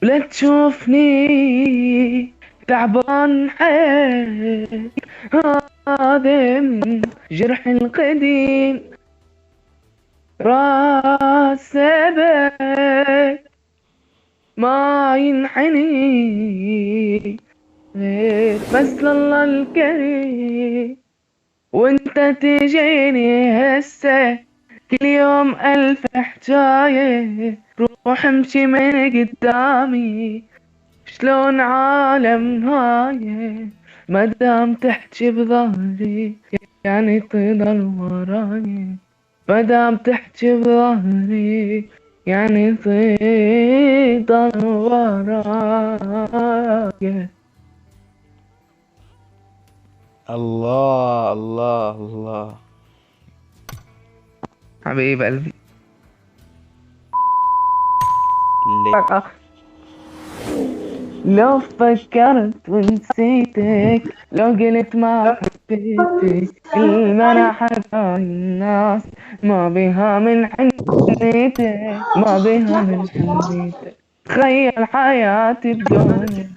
ولا تشوفني تعبان حيل، هذا من جرح القديم راس سبت ما ينحني غير بس لله الكريم. وانت تجيني هسه كل يوم ألف حجاية، روح امشي من قدامي شلون عالم هاي، مادام تحكي بظهري يعني تضل وراي، مادام تحكي بظهري يعني تضل وراي. الله الله الله. حبيب قلبي. ليه؟ لو فكرت ونسيتك، لو قلت ما حبيتك، كل ما انا حكى الناس ما بها من حنيتك، ما بها من حنيتك. تخيل حياتي بدونك،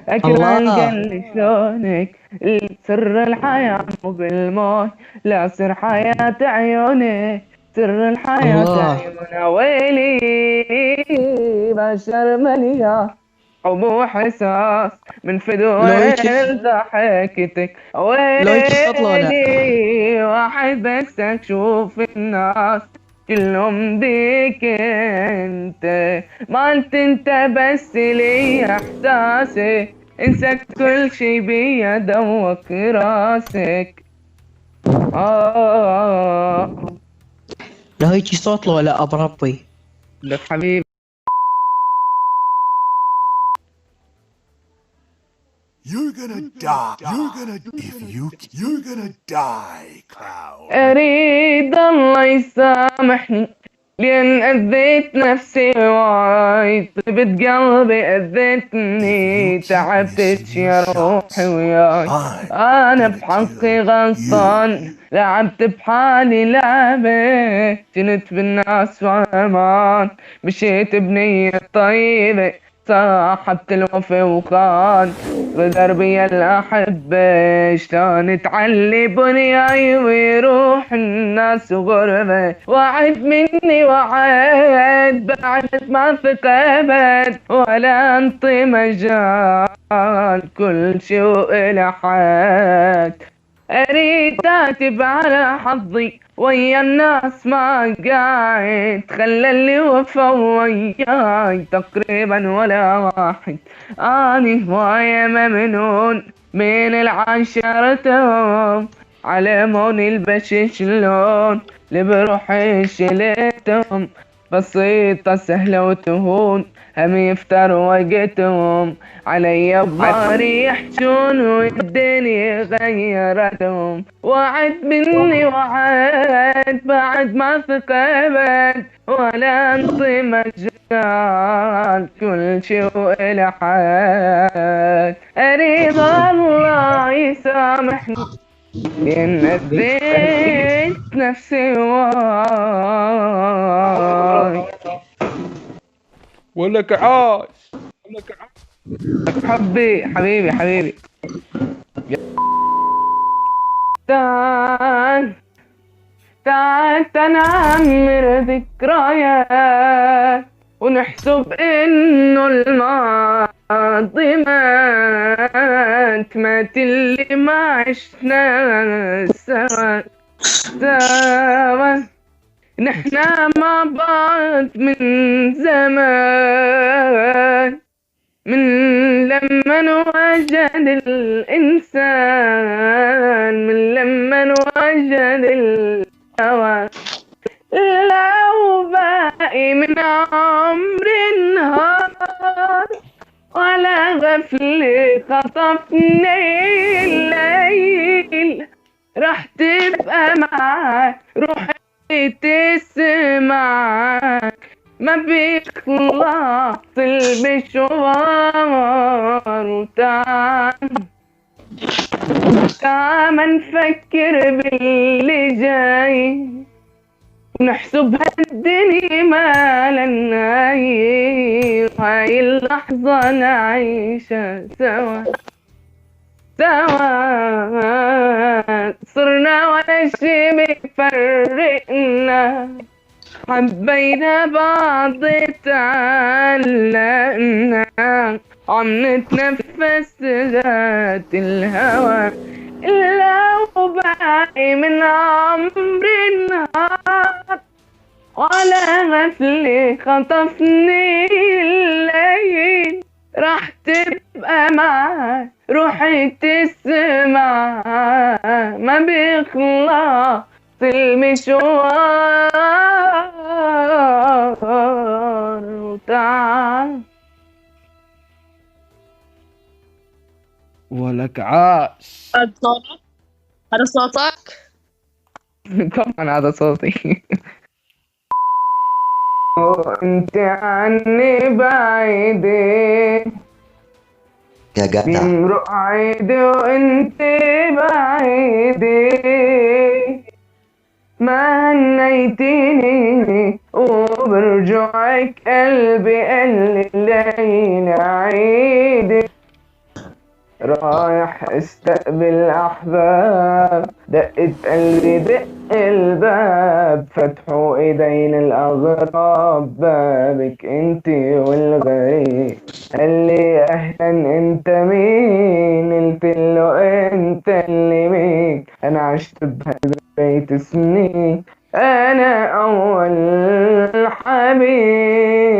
اكره الله القلب شلونك، سر الحياة مو بالموت، لا سر حياة عيونك، سر الحياة الله. عيونها. ويلي بشر مليان حب وإحساس من لو هيك، فدوة ضحكتك. لو هيك صوت لو لا. ويلي واحد بس أشوف الناس كلهم ديك انت، ما انت بس لي احساسي، انسى كل شي بيا دوك راسك. آه. لو هيك صوت لو لا بربي. لك حبيبي. You're gonna die. You're gonna die, Cloud. أريد الله يسامحني لأن أذيت نفسي وايد، طيبت قلبي أذيتني، تعبتك يا روحي وياي. أنا بحقي غلطان، لعبت بحالي لعبة، جنت بالناس وأمان، مشيت بنية طيبة، صاحبت الوفا وخان دربي الأحبة، شلون تعلي بنياي ويروح الناس غربة. وعد مني وعد بعد ما ثقبت، ولا انطي مجال كل شي وإلى حد. اريد اتب على حظي ويا الناس ما قاعد، خلى اللي وفا وياي تقريبا ولا واحد. اني هواية ممنون من العشرتهم، علموني البشر شلون اللي بروحي شلتهم، بسيطة سهلة وتهون هم يفتر وقتهم، علي بظهري يحجون والدنيا غيرتهم. وعد مني وعد بعد ما ثقبت، ولا انطي مجال كل شي وإلى حد. اريد الله يسامحني لأن أذيت نفسي واي. ولك عاش. حبيبي حبيبي. تعال تعال تنعمر ذكريات، ونحسب انه الماضي مات اللي ما عشنا سوا سوا. نحنا مع بعض من زمان، من لما نوجد الإنسان، من لما نوجد الهوى. لو باقي من عمر النهار، ولا غفلة خطفني الليل، راح تبقى معاك روحي تسمعك، ما بيخلص المشوار. وتعال تعال ما نفكر باللي جاي، ونحسب هالدنيا ما لنا هاي اللحظة نرضى نعيش سوا سوا، صرنا ولا شي بيفرقنا، حبينا بعض تعلقنا، عم نتنفس ذات الهوى، لو باقي من عمري النهار ولا غفلة خطفني الليل، راح تبقى معاي روحي تسمع، ما بيخلص المشوار وتعال. ولك عاش. هذا صوتك؟ هذا صوتك؟ طبعا هذا صوتي. وانت عني بعيدة يا جدع بمرق عيدي وانت بعيدة، ما هنيتيني وبرجعك قلبي قال الليل عيدي، رايح استقبل احباب، دقت قلبي دق الباب، فتحوا ايدين الاغراب، بابك انتي والغريب، قال لي اهلا انت مين، قلت له انت اللي مين، انا عشت بهالبيت سنين، انا اول حبيب،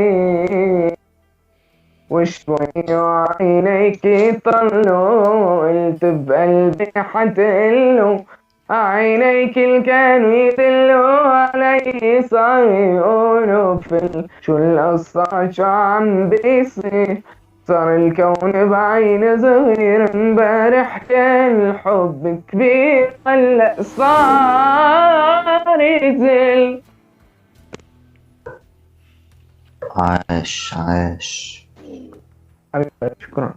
وشوي وعينيك يطلوا، قلت بقلبي حتقلوا، عينيك اللي كانوا يدلوا علي، صار يقولوا شو القصة شو عم بيصير، صار الكون بعين صغير، امبارح كان الحب كبير، هلأ صار يزل. عاش عاش. حبيبي شكرا.